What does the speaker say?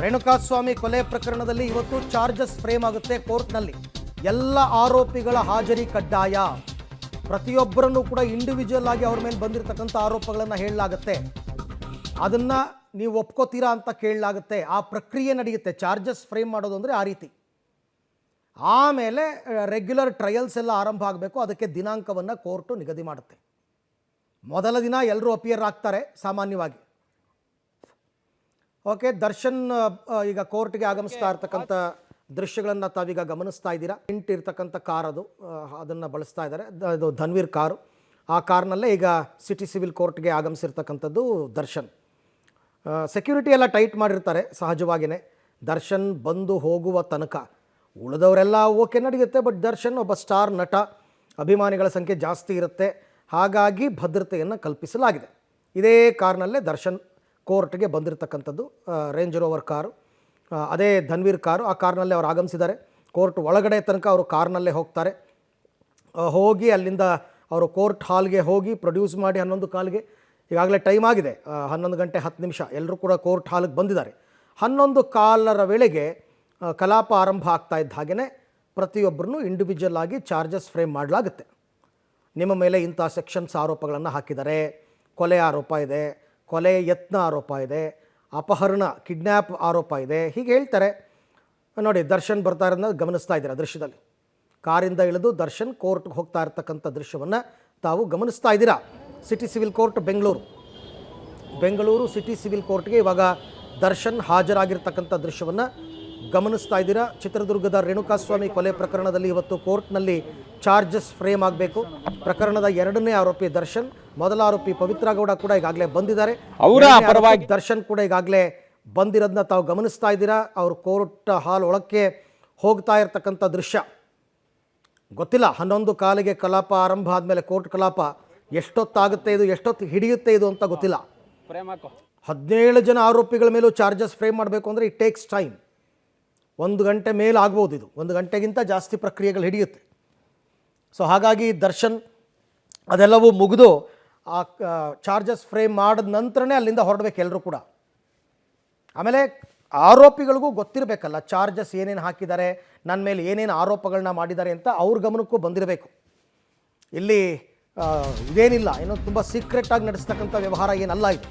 ರೇಣುಕಾಸ್ವಾಮಿ ಕೊಲೆ ಪ್ರಕರಣದಲ್ಲಿ ಇವತ್ತು ಚಾರ್ಜಸ್ ಫ್ರೇಮ್ ಆಗುತ್ತೆ ಕೋರ್ಟ್ನಲ್ಲಿ. ಎಲ್ಲ ಆರೋಪಿಗಳ ಹಾಜರಿ ಕಡ್ಡಾಯ. ಪ್ರತಿಯೊಬ್ಬರನ್ನು ಕೂಡ ಇಂಡಿವಿಜುವಲ್ ಆಗಿ ಅವ್ರ ಮೇಲೆ ಬಂದಿರತಕ್ಕಂಥ ಆರೋಪಗಳನ್ನು ಹೇಳಲಾಗುತ್ತೆ. ಅದನ್ನು ನೀವು ಒಪ್ಕೋತೀರಾ ಅಂತ ಕೇಳಲಾಗುತ್ತೆ. ಆ ಪ್ರಕ್ರಿಯೆ ನಡೆಯುತ್ತೆ. ಚಾರ್ಜಸ್ ಫ್ರೇಮ್ ಮಾಡೋದು ಅಂದರೆ ಆ ರೀತಿ. ಆಮೇಲೆ ರೆಗ್ಯುಲರ್ ಟ್ರಯಲ್ಸ್ ಎಲ್ಲ ಆರಂಭ ಆಗಬೇಕು. ಅದಕ್ಕೆ ದಿನಾಂಕವನ್ನು ಕೋರ್ಟು ನಿಗದಿ ಮಾಡುತ್ತೆ. ಮೊದಲ ದಿನ ಎಲ್ಲರೂ ಅಪಿಯರ್ ಆಗ್ತಾರೆ ಸಾಮಾನ್ಯವಾಗಿ. ಓಕೆ, ದರ್ಶನ್ ಈಗ ಕೋರ್ಟ್ಗೆ ಆಗಮಿಸ್ತಾ ಇರ್ತಕ್ಕಂಥ ದೃಶ್ಯಗಳನ್ನು ತಾವೀಗ ಗಮನಿಸ್ತಾ ಇದ್ದೀರಾ. ಇರ್ತಕ್ಕಂಥ ಕಾರ್ ಅದನ್ನು ಬಳಸ್ತಾ ಇದ್ದಾರೆ. ಅದು ಧನ್ವೀರ್ ಕಾರು. ಆ ಕಾರ್ನಲ್ಲೇ ಈಗ ಸಿಟಿ ಸಿವಿಲ್ ಕೋರ್ಟ್ಗೆ ಆಗಮಿಸಿರ್ತಕ್ಕಂಥದ್ದು ದರ್ಶನ್. ಸೆಕ್ಯೂರಿಟಿ ಎಲ್ಲ ಟೈಟ್ ಮಾಡಿರ್ತಾರೆ ಸಹಜವಾಗಿಯೇ. ದರ್ಶನ್ ಬಂದು ಹೋಗುವ ತನಕ ಉಳಿದವರೆಲ್ಲ ಓಕೆ ನಡೆಯುತ್ತೆ. ಬಟ್ ದರ್ಶನ್ ಒಬ್ಬ ಸ್ಟಾರ್ ನಟ, ಅಭಿಮಾನಿಗಳ ಸಂಖ್ಯೆ ಜಾಸ್ತಿ ಇರುತ್ತೆ. ಹಾಗಾಗಿ ಭದ್ರತೆಯನ್ನು ಕಲ್ಪಿಸಲಾಗಿದೆ. ಇದೇ ಕಾರ್ನಲ್ಲೇ ದರ್ಶನ್ ಕೋರ್ಟ್ಗೆ ಬಂದಿರತಕ್ಕಂಥದ್ದು. ರೇಂಜ್ ರೋವರ್ ಕಾರು, ಅದೇ ಧನ್ವೀರ್ ಕಾರು. ಆ ಕಾರ್ನಲ್ಲೇ ಅವರು ಆಗಮಿಸಿದ್ದಾರೆ. ಕೋರ್ಟ್ ಒಳಗಡೆ ತನಕ ಅವರು ಕಾರ್ನಲ್ಲೇ ಹೋಗ್ತಾರೆ. ಹೋಗಿ ಅಲ್ಲಿಂದ ಅವರು ಕೋರ್ಟ್ ಹಾಲ್ಗೆ ಹೋಗಿ ಪ್ರೊಡ್ಯೂಸ್ ಮಾಡಿ 11:15 ಈಗಾಗಲೇ ಟೈಮ್ ಆಗಿದೆ. 11 ಗಂಟೆ 10 ನಿಮಿಷ ಎಲ್ಲರೂ ಕೂಡ ಕೋರ್ಟ್ ಹಾಲ್ಗೆ ಬಂದಿದ್ದಾರೆ. 11:15 ವೇಳೆಗೆ ಕಲಾಪ ಆರಂಭ ಆಗ್ತಾ ಇದ್ದ ಹಾಗೆಯೇ ಪ್ರತಿಯೊಬ್ಬರನ್ನು ಇಂಡಿವಿಜುವಲ್ ಆಗಿ ಚಾರ್ಜಸ್ ಫ್ರೇಮ್ ಮಾಡಲಾಗುತ್ತೆ. ನಿಮ್ಮ ಮೇಲೆ ಇಂಥ ಸೆಕ್ಷನ್ಸ್ ಆರೋಪಗಳನ್ನು ಹಾಕಿದ್ದಾರೆ, ಕೊಲೆ ಆರೋಪ ಇದೆ, ಕೊಲೆ ಯತ್ನ ಆರೋಪ ಇದೆ, ಅಪಹರಣ ಕಿಡ್ನ್ಯಾಪ್ ಆರೋಪ ಇದೆ, ಹೀಗೆ ಹೇಳ್ತಾರೆ. ನೋಡಿ, ದರ್ಶನ್ ಬರ್ತಾ ಇರೋದನ್ನ ಗಮನಿಸ್ತಾ ಇದ್ದೀರಾ ದೃಶ್ಯದಲ್ಲಿ. ಕಾರಿಂದ ಇಳಿದು ದರ್ಶನ್ ಕೋರ್ಟ್ಗೆ ಹೋಗ್ತಾ ಇರ್ತಕ್ಕಂಥ ದೃಶ್ಯವನ್ನು ತಾವು ಗಮನಿಸ್ತಾ ಇದ್ದೀರಾ. City civil court Bengaluru city civil ಕೋರ್ಟ್ಗೆ ಇವಾಗ ದರ್ಶನ್ ಹಾಜರಾಗಿರ್ತಕ್ಕಂಥ ದೃಶ್ಯವನ್ನು ಗಮನಿಸ್ತಾ ಇದ್ದೀರಾ. ಚಿತ್ರದುರ್ಗದ ರೇಣುಕಾಸ್ವಾಮಿ ಕೊಲೆ ಪ್ರಕರಣದಲ್ಲಿ ಇವತ್ತು ಕೋರ್ಟ್ನಲ್ಲಿ ಚಾರ್ಜಸ್ ಫ್ರೇಮ್ ಆಗಬೇಕು. ಪ್ರಕರಣದ 2ನೇ ಆರೋಪಿ ದರ್ಶನ್, ಮೊದಲ ಆರೋಪಿ ಪವಿತ್ರ ಗೌಡ ಕೂಡ ಈಗಾಗಲೇ ಬಂದಿದ್ದಾರೆ. ದರ್ಶನ್ ಕೂಡ ಈಗಾಗಲೇ ಬಂದಿರೋದನ್ನ ತಾವು ಗಮನಿಸ್ತಾ ಇದ್ದೀರಾ. ಅವರು ಕೋರ್ಟ್ ಹಾಲ್ ಒಳಕ್ಕೆ ಹೋಗ್ತಾ ಇರ್ತಕ್ಕಂಥ ದೃಶ್ಯ. ಗೊತ್ತಿಲ್ಲ 11:15 ಕಲಾಪ ಆರಂಭ ಆದಮೇಲೆ ಕೋರ್ಟ್ ಕಲಾಪ ಎಷ್ಟೊತ್ತಾಗುತ್ತೆ, ಇದು ಎಷ್ಟೊತ್ತು ಹಿಡಿಯುತ್ತೆ ಇದು ಅಂತ ಗೊತ್ತಿಲ್ಲ. 17 ಜನ ಆರೋಪಿಗಳ ಮೇಲೂ ಚಾರ್ಜಸ್ ಫ್ರೇಮ್ ಮಾಡಬೇಕು ಅಂದರೆ ಇಟ್ ಟೇಕ್ಸ್ ಟೈಮ್. 1 ಗಂಟೆ ಮೇಲೆ ಆಗ್ಬೋದು. ಇದು 1 ಗಂಟೆಗಿಂತ ಜಾಸ್ತಿ ಪ್ರಕ್ರಿಯೆಗಳು ಹಿಡಿಯುತ್ತೆ. ಸೊ ಹಾಗಾಗಿ ದರ್ಶನ್ ಅದೆಲ್ಲವೂ ಮುಗಿದು ಆ ಚಾರ್ಜಸ್ ಫ್ರೇಮ್ ಮಾಡಿದ ನಂತರನೇ ಅಲ್ಲಿಂದ ಹೊರಡಬೇಕು ಎಲ್ಲರೂ ಕೂಡ. ಆಮೇಲೆ ಆರೋಪಿಗಳಿಗೂ ಗೊತ್ತಿರಬೇಕಲ್ಲ ಚಾರ್ಜಸ್ ಏನೇನು ಹಾಕಿದ್ದಾರೆ, ನನ್ನ ಮೇಲೆ ಏನೇನು ಆರೋಪಗಳನ್ನ ಮಾಡಿದ್ದಾರೆ ಅಂತ ಅವ್ರ ಗಮನಕ್ಕೂ ಬಂದಿರಬೇಕು. ಇಲ್ಲಿ ಇದೇನಿಲ್ಲ, ಏನೋ ತುಂಬ ಸೀಕ್ರೆಟಾಗಿ ನಡೆಸ್ತಕ್ಕಂಥ ವ್ಯವಹಾರ ಏನಲ್ಲ ಇದು.